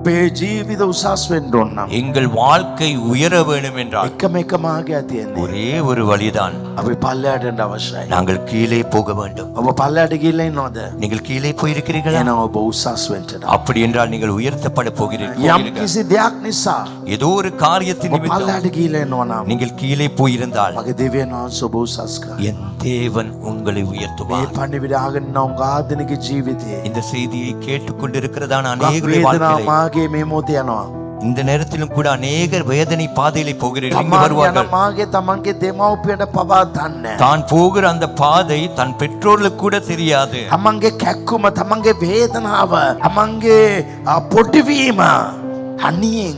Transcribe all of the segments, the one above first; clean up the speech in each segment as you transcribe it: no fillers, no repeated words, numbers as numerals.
අපේ ජීවිත උසස් වෙන්න ඕන නම් எங்கள் வாழ்க்கை உயர வேண்டும் என்றால் එකම මාර්ගය තියෙන්නේ. ஒரே ஒரு வழிதான், අපි පල්ලයට යන්න අවශ්‍යයි. நாங்கள் கீழே போக வேண்டும். ඔබ පල්ලයට ගිහිල්ලා ඉන්නවද? நீங்கள் கீழே போயிருக்கிறீர்களா? එහෙනම් ඔබ උසස් වෙන්න ඕන. அப்படி என்றால் நீங்கள் உயர்த்தப்பட යම් போகிறீர்கள். කිසි දෙයක් නිසා ஏதோ ஒரு காரியத்தின் ඔබ நிமித்தம் පල්ලයට ගිහිල්ලා ඉන්නවා නම් நீங்கள் கீழே போயிருந்தால் මගේ දෙවියන් වහන්සේ ඔබ උසස් කරයි. என் தேவன் உங்களை මේ உயர்த்துவார். පණිවිඩ අහගෙන ඉන්න ආධුනික ජීවිතයේ இந்த செய்தியை கேட்டுக்கொண்டிருக்கிறதான ගොඩක් அநேகருடைய වේදනාව வாழ்க்கையிலே මාගේ මේ මොහොතේ යනවා. இந்த நேரத்திலும் கூட அநேகர் வேதனை பாதையிலே போகிறீர்கள். இங்கு තමන් යන வருவார்கள். මාගේ තමන්ගේ දෙමව්පියන්ට පවා දන්නේ නැහැ. தான் போகிற அந்த பாதை தன் பெற்றோர்களுக்கு கூட தெரியாது. තමන්ගේ කැක්කුම තමන්ගේ වේදනාව තමන්ගේ පොඩිවීම අනියෙන්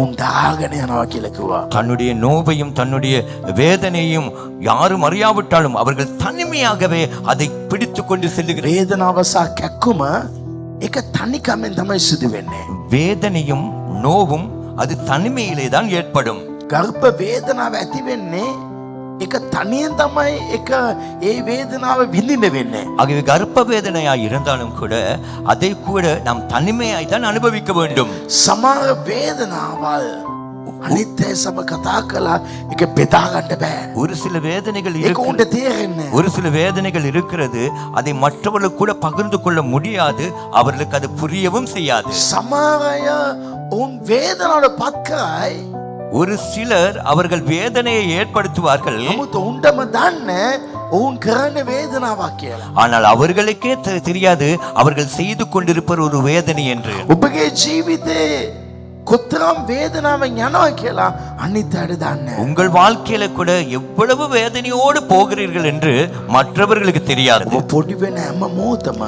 උන් දාගෙන යනවා කියලා කිව්වා. தன்னுடைய நோவையும் தன்னுடைய வேதனையும் யாரும் அறியாவிட்டாலும் அவர்கள் தனிமையாகவே அதை பிடித்து கொண்டு செல்லுகிறார்கள். වේදනාව සහ කැක්කුම එක තනිකමෙන් තමයි සිදු වෙන්නේ. வேதனையும் நோவும் அது தனிமையிலே தான் ஏற்படும். ගර්භ වේදනාව ඇති වෙන්නේ එක තනියෙන් තමයි එක ඒ වේදනාව විඳින්න වෙන්නේ. ஆகவே கர்ப்ப வேதனையாய் இருந்தாலும் கூட அதை கூட நாம் தனிமையாய் தான் அனுபவிக்க வேண்டும். සමහර වේදනාවල් අනිත් අය සම කතා කළා ඒක බෙදා ගන්න බෑ. ஒரு சில வேதனைகள் ඒක උන්ට இருக்கிறது. තේරෙන්නේ ஒரு சில வேதனைகள் இருக்கிறது, அதை மற்றவர்களுக்கு கூட பகிர்ந்து கொள்ள முடியாது, அவர்களுக்கு அது புரியவும் செய்யாது. සමහර අය උන් වේදනාවට පත් කරයි. ஒரு சிலர் அவர்கள் வேதனையை ஏற்படுத்துவார்கள், නමුත් උන්ටම දන්නේ ඔවුන් කරන්නේ වේදනාවක් කියලා. ஆனால் அவர்களுக்கே தெரியாது அவர்கள் செய்து கொண்டிருப்பது ஒரு வேதனை என்று. ඔබගේ ජීවිතේ කොතරම් වේදනාවෙන් යනවා කියලා අනිත් අයට දන්නේ. உங்கள் வாழ்க்கையில கூட எவ்வளவு வேதனையோடு போகிறீர்கள் என்று மற்றவர்களுக்கு தெரியாது. ඔබ පොඩි වෙන හැම මොහොතම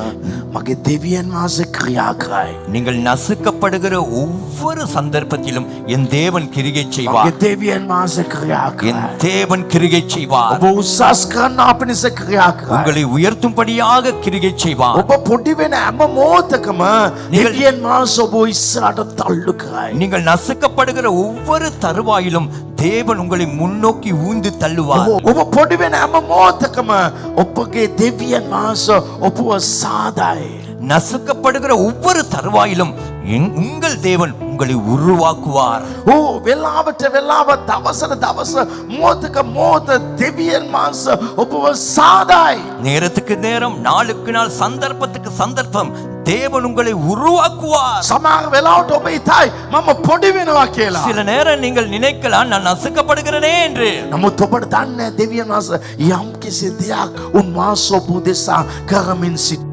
මගේ දෙවියන් වහන්සේ ක්‍රියා කරයි. நீங்கள் நசுக்கப்படுகிற ஒவ்வொரு சந்தர்ப்பத்திலும் என் தேவன் கிரியை මගේ செய்வார். දෙවියන් වහන්සේ ක්‍රියා என் කරයි. தேவன் கிரியை செய்வார். ඔබ උසස් කරන්න අපිනිස ක්‍රියා කරයි. உங்களை உயர்த்தும்படியாக கிரியை செய்வார். ඔබ පොඩි වෙන හැම මොහොතකම දෙවියන් වහන්සේ ඔබ ඉස්සරහට තල්ලු කරයි. நீங்கள் நசுக்கப்படுகிற ஒவ்வொரு தருவாயிலும் தேவன் உங்களை முன்னோக்கி ஊந்து தள்ளுவார். ඔබ පොඩි වෙන හැම මොහොතකම ඔබගේ දෙවියන් වහන්සේ ඔබව සාදයි. நசுக்கப்படுகிற ஒவ்வொரு தருவாயிலும் உங்கள் தேவன் உங்களை உருவாக்குவார். වෙලාවට වෙලාව දවසට දවස මොහොතක මොහොත දෙවියන් වහන්සේ ඔබව සාදයි. நேரத்துக்கு நேரம், நாளுக்கு நாள், சந்தர்ப்பத்துக்கு சந்தர்ப்பம் தேவன் உங்களை உருவாக்குவார். සමහර වෙලාවට ඔබ හිතයි මම පොඩි වෙනවා කියලා. சில நேரம் நீங்கள் நினைக்கலாம் நான் நசுக்கப்படுகிறேனே என்று. නමුත් ඔබට දන්නේ දෙවියන් වහන්සේ යම් කිසි දෙයක් උන්වහන්සේ ඔබ උදෙසා කරමින් සිටිනවා.